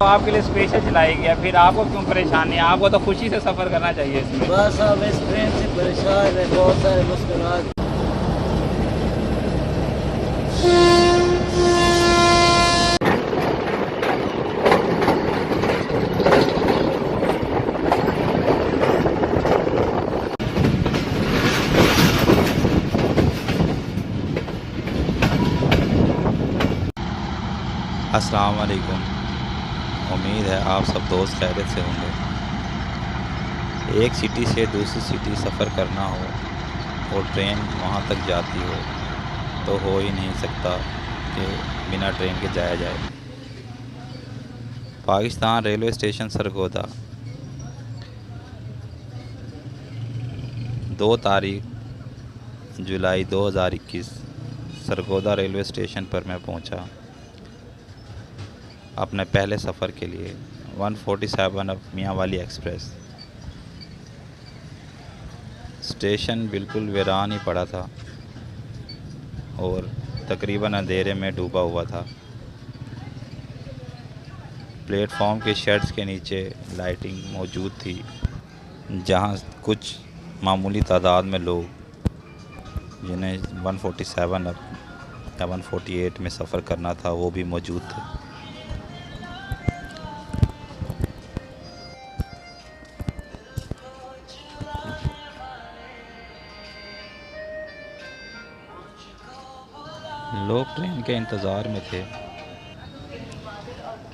तो आपके लिए स्पेशल चलाई गया, फिर आपको क्यों परेशानी है? आपको तो खुशी से सफ़र करना चाहिए इसमें। बस अब इस ट्रेन से परेशान है, बहुत सारे मुश्किलात। अस्सलाम वालेकुम। उम्मीद है आप सब दोस्त खैरियत से होंगे। एक सिटी से दूसरी सिटी सफ़र करना हो और ट्रेन वहाँ तक जाती हो तो हो ही नहीं सकता कि बिना ट्रेन के जाया जाए। पाकिस्तान रेलवे स्टेशन सरगोदा 2 तारीख जुलाई 2021 सरगोदा रेलवे स्टेशन पर मैं पहुँचा अपने पहले सफ़र के लिए 147 अब मियाँ वाली एक्सप्रेस। स्टेशन बिल्कुल वीरान ही पड़ा था और तकरीबन अंधेरे में डूबा हुआ था। प्लेटफॉर्म के शेड्स के नीचे लाइटिंग मौजूद थी, जहां कुछ मामूली तादाद में लोग जिन्हें 147 अब या 148 में सफ़र करना था वो भी मौजूद थे। लोग ट्रेन के इंतज़ार में थे।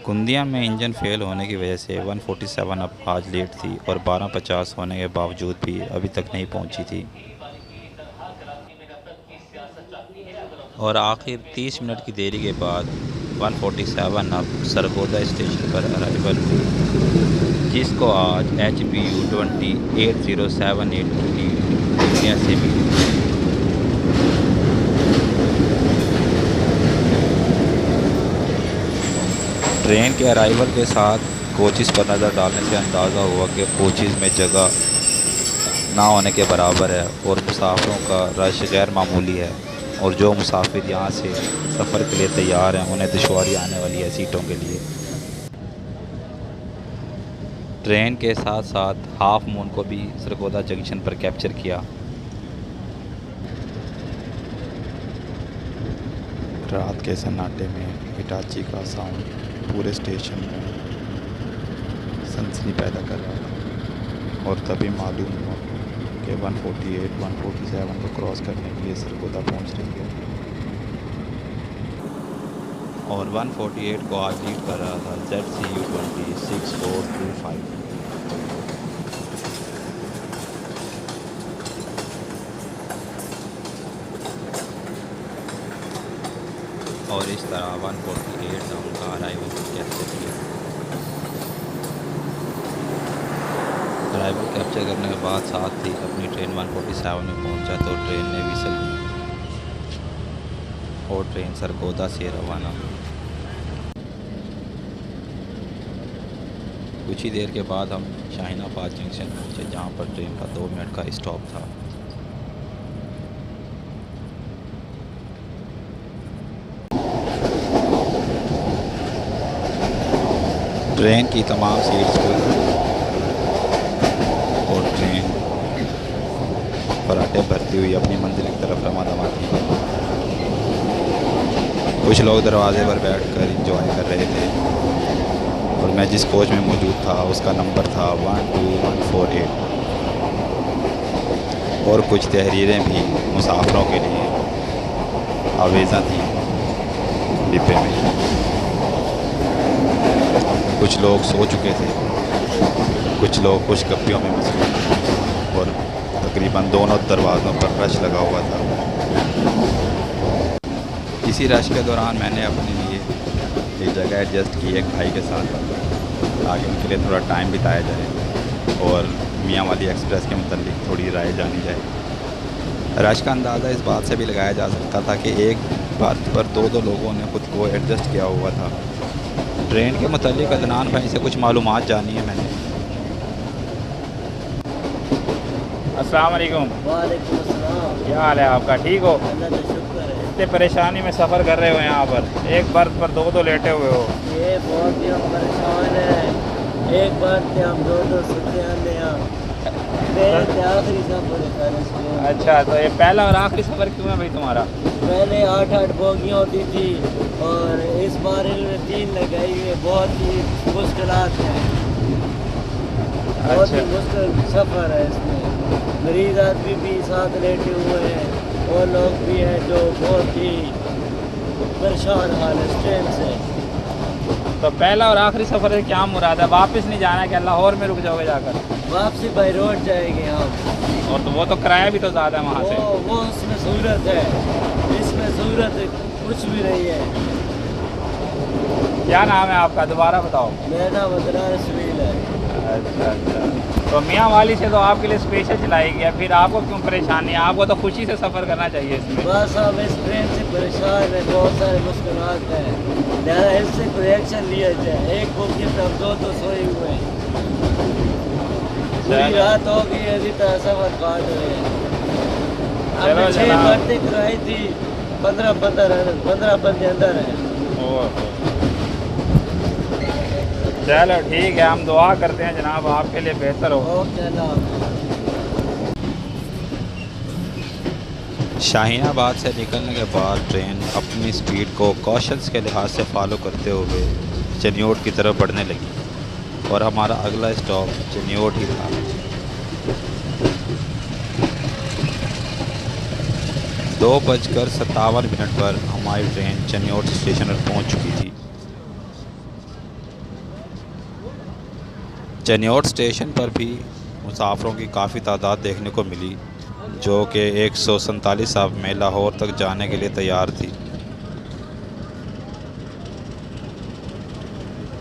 कुंदिया में इंजन फेल होने की वजह से 147 अब आज लेट थी और 12:50 होने के बावजूद भी अभी तक नहीं पहुंची थी और आखिर 30 मिनट की देरी के बाद 147 अब सरगोदा स्टेशन पर अराइवल हुई, जिसको आज HBU 208078 की कुंदिया से मिली। ट्रेन के अराइवल के साथ कोचेज़ पर नज़र डालने से अंदाज़ा हुआ कि कोचेज़ में जगह ना होने के बराबर है और मुसाफिरों का रश गैर मामूली है और जो मुसाफिर यहाँ से सफ़र के लिए तैयार हैं उन्हें दुश्वारी आने वाली है सीटों के लिए। ट्रेन के साथ साथ हाफ मून को भी सरगोदा जंक्शन पर कैप्चर किया। रात के सन्नाटे में हिटाची का साउंड पूरे स्टेशन में सनसनी पैदा कर रहा था और तभी मालूम हुआ कि 148 147 को क्रॉस करने के लिए सरगोदा पहुंच रही है और 148 को आज लीड कर रहा था ZCU 206425। और इस तरह 148 ने उनका अराइवल कैप्चर किया। अराइवल कैप्चर करने के बाद साथ ही अपनी ट्रेन 147 में पहुंचा तो ट्रेन ने विसल दी और ट्रेन सरगोदा से रवाना हुई। कुछ ही देर के बाद हम शाहीनाबाद जंक्शन पहुंचे, जहां पर ट्रेन का 2 मिनट का स्टॉप था। ट्रेन की तमाम सीट्स फुल और ट्रेन फराटे भरती हुई अपनी मंजिल की तरफ रवाना थी। कुछ लोग दरवाजे पर बैठकर एंजॉय कर रहे थे और मैं जिस कोच में मौजूद था उसका नंबर था 12148 और कुछ तहरीरें भी मुसाफिरों के लिए आवेज़ा थी डिब्बे में। कुछ लोग सो चुके थे, कुछ लोग कुछ गप्पियों में मसरूफ़ और तकरीबन दोनों दरवाज़ों पर रश लगा हुआ था। इसी रश के दौरान मैंने अपने लिए एक जगह एडजस्ट की एक भाई के साथ ताकि उनके लिए थोड़ा टाइम बिताया जाए और मियाँ वाली एक्सप्रेस के मुतालिक थोड़ी राय जानी जाए। रश का अंदाज़ा इस बात से भी लगाया जा सकता था कि एक बात पर दो लोगों ने ख़ुद को एडजस्ट किया हुआ था। ट्रेन के मुतालिक अदनान भाई से कुछ मालूमात जानी है मैंने। अस्सलाम वालेकुम। वालेकुम अस्सलाम। क्या हाल है आपका? ठीक हो? अल्लाह का शुक्र है। इतने परेशानी में सफ़र कर रहे हो यहाँ पर, एक बर्थ पर दो लेटे हुए हो। ये बहुत ही हम परेशान हैं। एक बार थे हम दो सुनते आते हैं। पहले आखिरी सफर है सारे इसमें। अच्छा, तो ये पहला और आखिरी सफ़र क्यों है भाई तुम्हारा? पहले 8 बोगियाँ होती थी और इस बार इन्होंने 3 लगाई हुई है। बहुत ही मुश्किलात हैं, बहुत ही मुश्किल सफ़र है इसमें। मरीज आदमी भी साथ लेटे हुए हैं और लोग भी हैं जो बहुत ही परेशान हाल है ट्रेन से। तो पहला और आखिरी सफ़र से क्या मुराद है? वापस नहीं जाना है क्या? लाहौर में रुक जाओगे जाकर? वापसी बाई रोड जाएंगे हम। और तो वो तो किराया भी तो ज़्यादा है वहाँ से। वो उसमें सहूलत है, इसमें सहूलत कुछ भी नहीं है। क्या नाम है आपका, दोबारा बताओ? मेरा नाम अदनान इसमाइल है। अच्छा, तो मियाँ वाली से तो आपके लिए स्पेशल चलाई गया, फिर आपको क्यों परेशानी है? आपको तो खुशी से सफ़र करना चाहिए इसमें। बस हम इस ट्रेन से परेशान हैं, बहुत सारे मुश्किलात हैं, लिहाजा इससे कोई एक्शन लिया जाए। एक बोगी पे हम दो सोए हुए हैं, पूरी रात हो गई अभी तक सफ़र काट रहे हैं। हमने 6 बर्तें कराई थी, 15 बंदे अंदर हैं। चलो ठीक है, हम दुआ करते हैं जनाब आपके लिए बेहतर हो। ओके अल्लाह। शाहीनाबाद से निकलने के बाद ट्रेन अपनी स्पीड को कॉशंस के लिहाज से फॉलो करते हुए चनियोट की तरफ बढ़ने लगी और हमारा अगला स्टॉप चनियोट ही था। दो बजकर 57 मिनट पर हमारी ट्रेन चनियोट स्टेशन पर पहुंच चुकी थी। चनियोट स्टेशन पर भी मुसाफिरों की काफ़ी तादाद देखने को मिली, जो कि 147 अब में लाहौर तक जाने के लिए तैयार थी।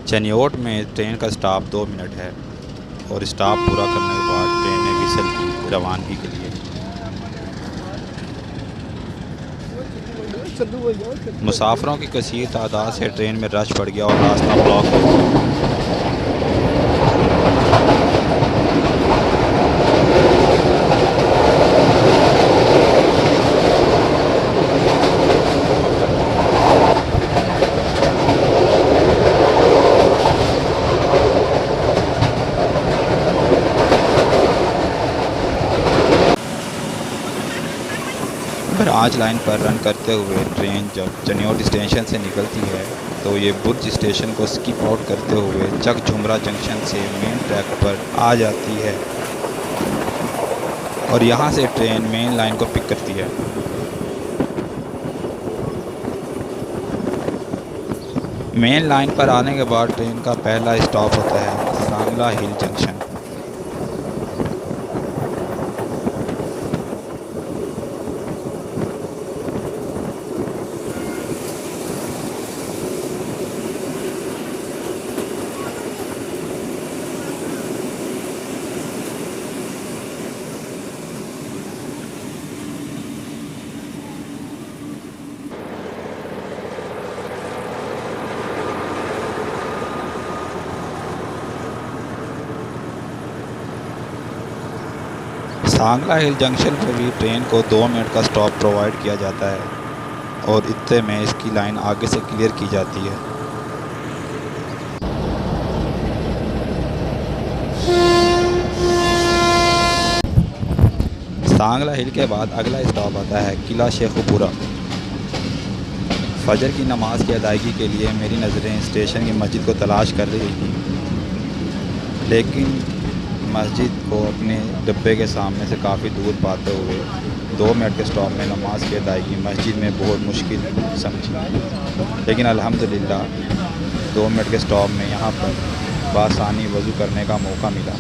चनियोट में ट्रेन का स्टॉप 2 मिनट है और स्टॉप पूरा करने के बाद ट्रेन ने विसल की रवानगी के लिए। मुसाफिरों की कसीर तादाद से ट्रेन में रश बढ़ गया और रास्ता ब्लॉक हो गया। बराज लाइन पर रन करते हुए ट्रेन जब चनियोट स्टेशन से निकलती है तो ये बुर्ज स्टेशन को स्किप आउट करते हुए चक झुमरा जंक्शन से मेन ट्रैक पर आ जाती है और यहाँ से ट्रेन मेन लाइन को पिक करती है। मेन लाइन पर आने के बाद ट्रेन का पहला स्टॉप होता है सांगला हिल जंक्शन। सांगला हिल जंक्शन पर भी ट्रेन को 2 मिनट का स्टॉप प्रोवाइड किया जाता है और इतने में इसकी लाइन आगे से क्लियर की जाती है। सांगला हिल के बाद अगला स्टॉप आता है किला शेखुपुरा। फजर की नमाज की अदायगी के लिए मेरी नज़रें स्टेशन की मस्जिद को तलाश कर रही थी, लेकिन मस्जिद को अपने डिब्बे के सामने से काफ़ी दूर पाते हुए 2 मिनट के स्टॉप में नमाज की अदायगी मस्जिद में बहुत मुश्किल समझी, लेकिन अल्हम्दुलिल्लाह 2 मिनट के स्टॉप में यहाँ पर बासानी वज़ू करने का मौका मिला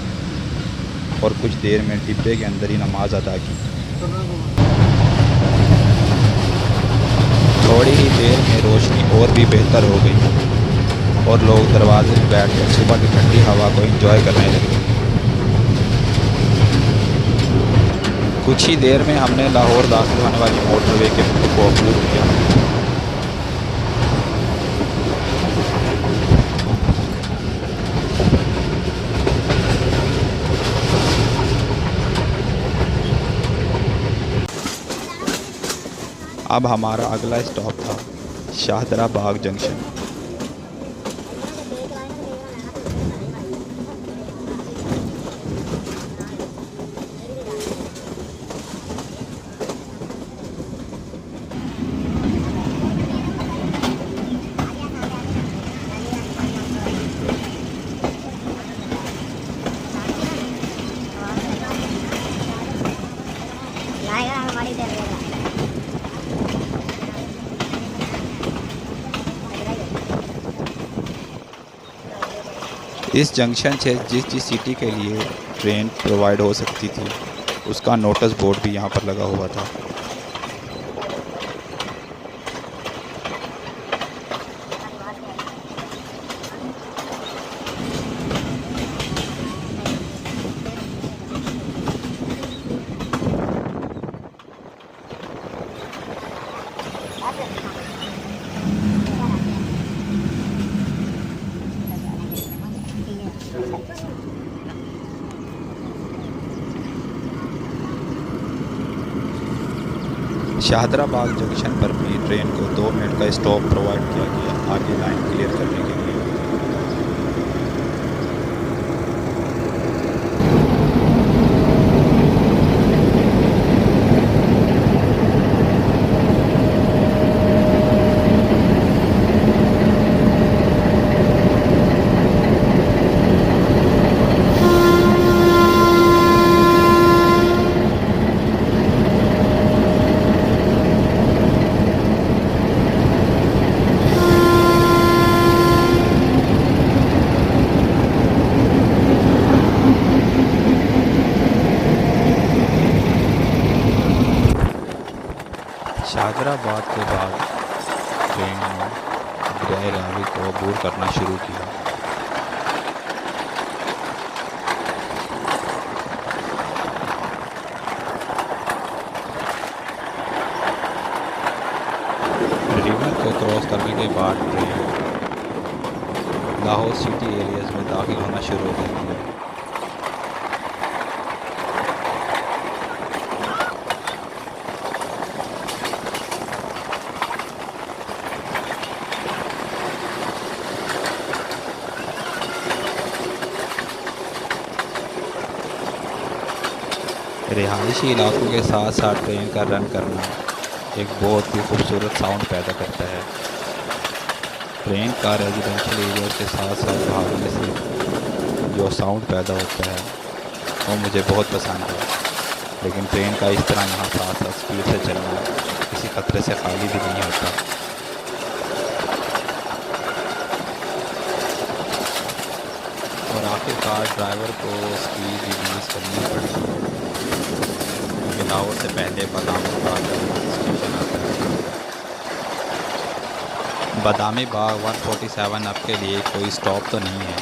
और कुछ देर में डिब्बे के अंदर ही नमाज अदा की। थोड़ी ही देर में रोशनी और भी बेहतर हो गई और लोग दरवाजे में बैठकर सुबह की ठंडी हवा को एंजॉय करने लगे। कुछ ही देर में हमने लाहौर दाखिल होने वाली मोटरवे के पुल को अप्रूव किया। अब हमारा अगला स्टॉप था शाहदरा बाग जंक्शन। इस जंक्शन से जिस सिटी के लिए ट्रेन प्रोवाइड हो सकती थी उसका नोटिस बोर्ड भी यहाँ पर लगा हुआ था। शाहदरा बाग जंक्शन पर भी ट्रेन को 2 मिनट का स्टॉप प्रोवाइड किया गया आगे लाइन क्लियर करने के लिए। शाहदराबाद के बाद ट्रेन ने दरियाए रावी को अबूर करना शुरू किया। रिवर को क्रॉस करने के बाद ट्रेन लाहौर सिटी एरियाज में दाखिल होना शुरू हो जाती है। रिहायशी इलाकों के साथ साथ ट्रेन का रन करना एक बहुत ही खूबसूरत साउंड पैदा करता है। ट्रेन का रेजिडेंशियल एरिया के साथ साथ भागने से जो साउंड पैदा होता है वो मुझे बहुत पसंद है। लेकिन ट्रेन का इस तरह यहाँ साथ साथ स्पीड से चलना किसी खतरे से खाली भी नहीं होता। और आखिरकार ड्राइवर को स्पीड रिड्यूस करनी पड़ी। लाहौर से पहले बादामी बाग स्टेशन आता है। बादामी बाग 147 अब के लिए कोई स्टॉप तो नहीं है,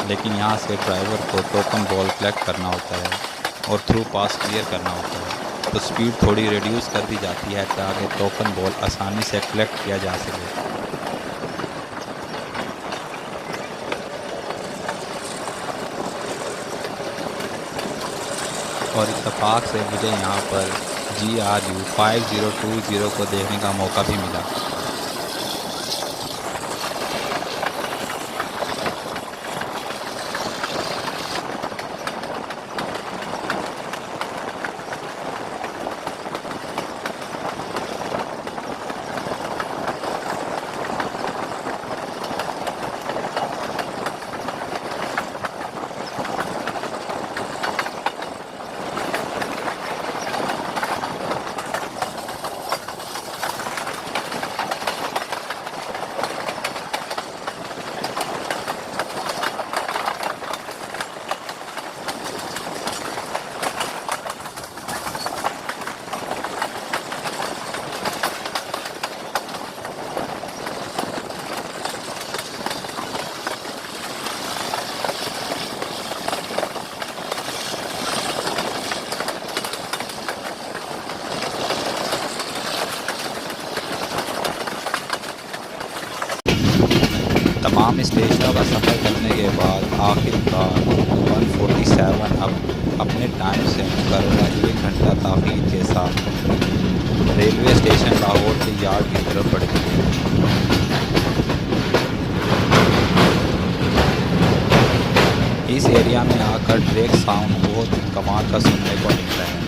लेकिन यहाँ से ड्राइवर को टोकन बॉल कलेक्ट करना होता है और थ्रू पास क्लियर करना होता है। तो स्पीड थोड़ी रिड्यूस कर दी जाती है ताकि टोकन बॉल आसानी से कलेक्ट किया जा सके। और इत्तेफाक से मुझे यहाँ पर GRU 5020 को देखने का मौका भी मिला। तमाम स्टेशनों का सफ़र करने के बाद आखिरकार 147 अब अपने टाइम से मुकर्रर 1 घंटा ताख़ीर के साथ रेलवे स्टेशन लाहौर के यार्ड की तरफ बढ़ती है। इस एरिया में आकर ट्रैक साउंड बहुत कमाल का सुनने को मिलता है।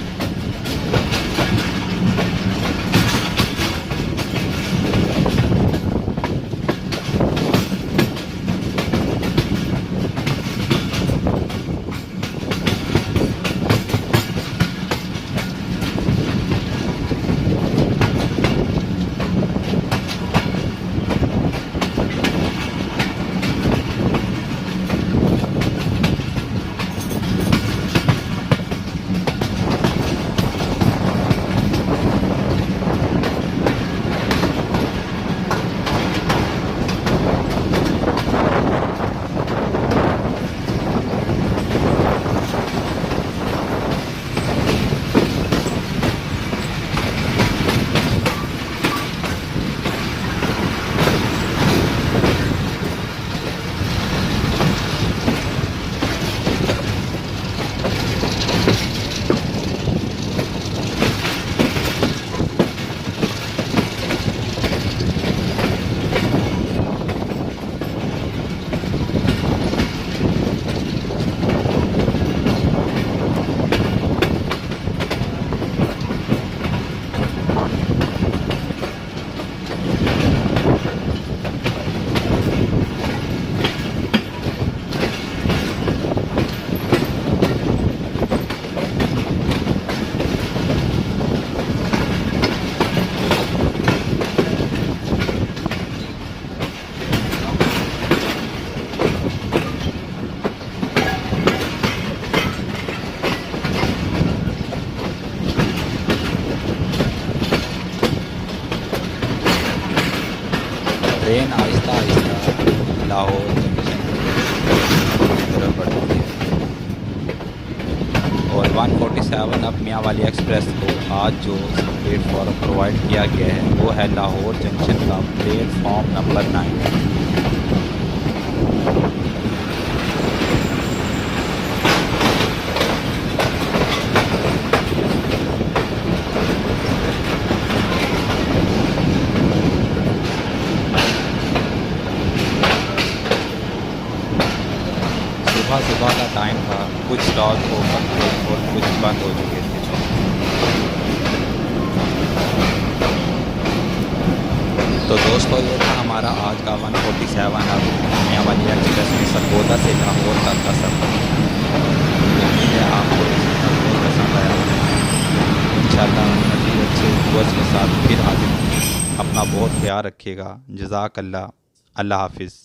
ट्रेन आहिस्ता आहिस्ता लाहौर जंक्शन की तरफ बढ़ती है और 147 अब मियाँ वाली एक्सप्रेस को आज जो प्लेटफॉर्म प्रोवाइड किया गया है वो है लाहौर जंक्शन का प्लेटफॉर्म नंबर 9। सुबह का टाइम था, कुछ स्टॉल ओपन थे और कुछ बंद हो चुके थे। तो दोस्तों ये था हमारा आज का 147 अब मियाँ वाली एक्सप्रेस में सरगोदा से लाहौर तक का सफ़र। उम्मीद है आपको बहुत पसंद आया। इंशाल्लाह मज़ीद अच्छे व्यूअर्स के साथ फिर हाजिर। अपना बहुत ख्याल रखिएगा। जज़ाकल्लाह। अल्लाह हाफिज़।